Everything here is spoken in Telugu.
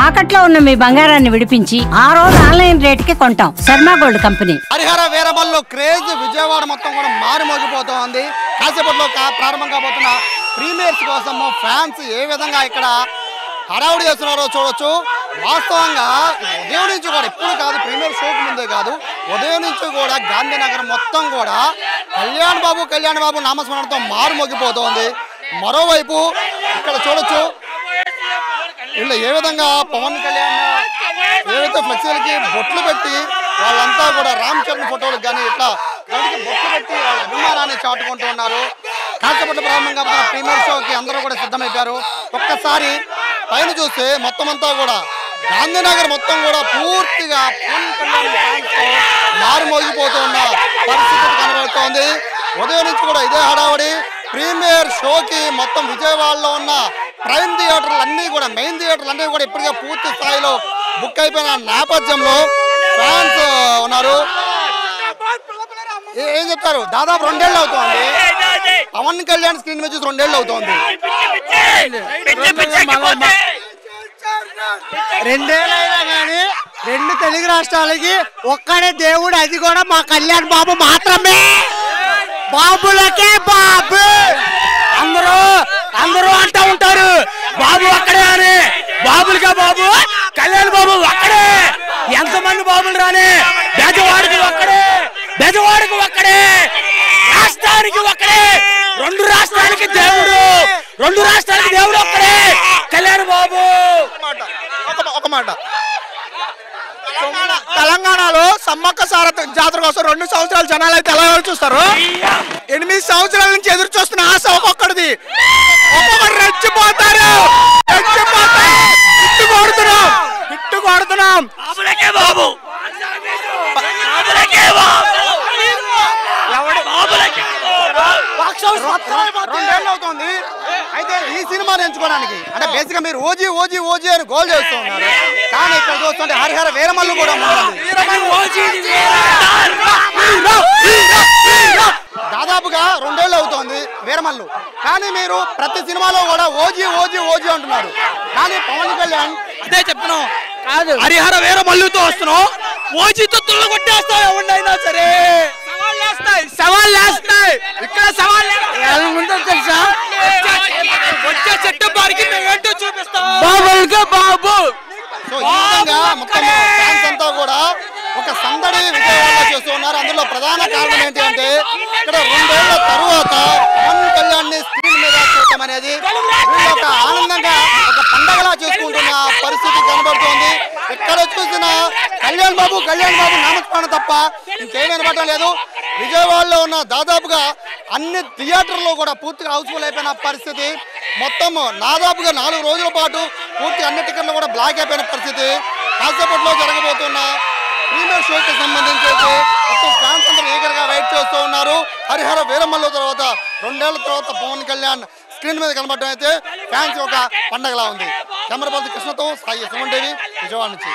తాకట్లో ఉన్న మీ బంగారాన్ని విడిపించి ఆ రోజు ఆన్లైన్ రేటుకి కొంటాం. Sharma gold company. Harihara Veeramallu craze Vijayawada మొత్తం కూడా మారుమోగిపోతోంది. కాసేపట్లో ప్రారంభం కాబోతున్న ప్రీమియర్స్ కోసం ఫ్యాన్స్ ఏ విధంగా ఇక్కడ హడావుడి చేస్తున్నారో చూడొచ్చు. వాస్తవంగా ఉదయం నుంచి కూడా ఇప్పుడు కాదు, ప్రీమియర్ షోకి ముందే కాదు, ఉదయం నుంచి కూడా గాంధీనగర్ మొత్తం కూడా కళ్యాణ్ బాబు నామస్మరణతో మారుమోగిపోతోంది. మరోవైపు ఇక్కడ చూడొచ్చు వీళ్ళు ఏ విధంగా పవన్ కళ్యాణ్ ఏవైతే ఫ్లెక్సీలకి బొట్లు పెట్టి వాళ్ళంతా కూడా రామ్ చరణ్ ఫోటోలకు కానీ ఇట్లా దానికి బొట్లు పెట్టి వాళ్ళ అభిమానాన్ని చాటుకుంటూ ఉన్నారు. కాసేపట్లో ప్రారంభంగా ప్రీమియర్ షోకి అందరూ కూడా సిద్ధమైపోయారు. ఒక్కసారి పైన చూస్తే మొత్తం అంతా కూడా గాంధీనగర్ మొత్తం కూడా పూర్తిగా పవన్ కళ్యాణ్ మారుమోగిపోతూ ఉన్న పరిస్థితి కనబడుతోంది. ఉదయం నుంచి కూడా ఇదే హడావడి. ప్రీమియర్ షోకి మొత్తం విజయవాడలో ఉన్న ప్రైమ్ థియేటర్లు అన్నీ కూడా, మెయిన్ థియేటర్లు అన్నీ కూడా ఇప్పటికే పూర్తి స్థాయిలో బుక్ అయిపోయిన నేపథ్యంలో ఫ్యాన్స్ ఉన్నారు. ఏం చెప్తారు, దాదాపు 2 ఏళ్ళు అవుతోంది పవన్ కళ్యాణ్ స్క్రీన్ మీద చూసి 2 ఏళ్ళు అవుతోంది. 2 ఏళ్ళైనా కానీ 2 తెలుగు రాష్ట్రాలకి ఒక్కడే దేవుడు, అది కూడా మా కళ్యాణ్ బాబు మాత్రమే. బాబులకే బాబు. అందరూ అంటూ ఉంటారు బాబు ఒక్కడే అని. బాబులకే బాబు, కళ్యాణ్ బాబు ఒక్కడే. ఎంతమంది బాబులు రాని, బెజవాడికి ఒక్కడే, రాష్ట్రానికి ఒక్కడే, 2 రాష్ట్రాలకి దేవుడు, 2 రాష్ట్రాలకి దేవుడు ఒక్కడే, కళ్యాణ్ బాబు. ఒక మాట, తెలంగాణలో సమ్మక్క సారథ జాతర కోసం 2 సంవత్సరాలు జనాలు అయితే ఎలా చూస్తారు. 8 సంవత్సరాల నుంచి ఎదురు చూస్తున్న ఆశ ఒక్కొక్కడిది. ఒక్కొక్కరు రెచ్చిపోతారు. ఇట్టు కొడుతున్నాం. 2 ఏళ్ళు అవుతుంది. అయితే ఈ సినిమాని ఎంచుకోవడానికి అంటే బేసిక్ గా మీరు ఓజీ అని గోల్ చేస్తూ ఉన్నారు. కానీ ఇక్కడ చూస్తుంటే హరిహర వీరమల్లు కూడా దాదాపుగా 2 ఏళ్ళు అవుతోంది వీరమల్లు. కానీ మీరు ప్రతి సినిమాలో కూడా ఓజీ అంటున్నారు. కానీ పవన్ కళ్యాణ్ అదే చెప్తున్నాం కాదు, హరిహర వీరమల్లుతో వస్తున్నాం. ఓజీతో తుళ్ళు కొట్టేస్తాం. ఎవరినైనా సరే సవాళ్ళు వేస్తాయి. ఇక్కడ సవాళ్ళు ముందు తెలుసా, వచ్చే సెప్టెంబర్కి మేము ఏంటో చూపిస్తాం. బాబులకే బాబు. సో ఈ విధంగా మొత్తం ఫ్యాన్స్ అంతా కూడా ఒక సందడి విజయవాడలో చేస్తూ ఉన్నారు. అందులో ప్రధాన కారణం ఏంటి అంటే ఇక్కడ 2 ఏళ్ల తరువాత పవన్ కళ్యాణ్ ని స్క్రీన్ మీద చూడటం అనేది వీళ్ళు ఒక ఆనందంగా ఒక పండగలా చేసుకుంటున్న పరిస్థితి కనబడుతోంది. ఎక్కడ చూసినా కళ్యాణ్ బాబు నామస్మరణ తప్ప ఇంకేం వినపడటం లేదు. విజయవాడలో ఉన్న దాదాపుగా అన్ని థియేటర్లో కూడా పూర్తిగా హౌస్ఫుల్ అయిపోయిన పరిస్థితి. మొత్తం దాదాపుగా 4 రోజుల పాటు పూర్తి అన్ని టికెట్లు కూడా బ్లాక్ అయిపోయిన పరిస్థితి. కాసేపట్లో జరగబోతున్న ప్రీమియర్ షోకి సంబంధించి మొత్తం ఫ్యాన్స్ అందరూ ఈగర్గా వెయిట్ చేస్తూ ఉన్నారు. హరిహర వీరమల్లు తర్వాత 2 ఏళ్ల తర్వాత పవన్ కళ్యాణ్ స్క్రీన్ మీద కనబడటం అయితే ఫ్యాన్స్ ఒక పండగలా ఉంది. కెమెరా పర్సన్ కృష్ణతో సాయి సుమన్ టీవీ విజయవాడ నుంచి.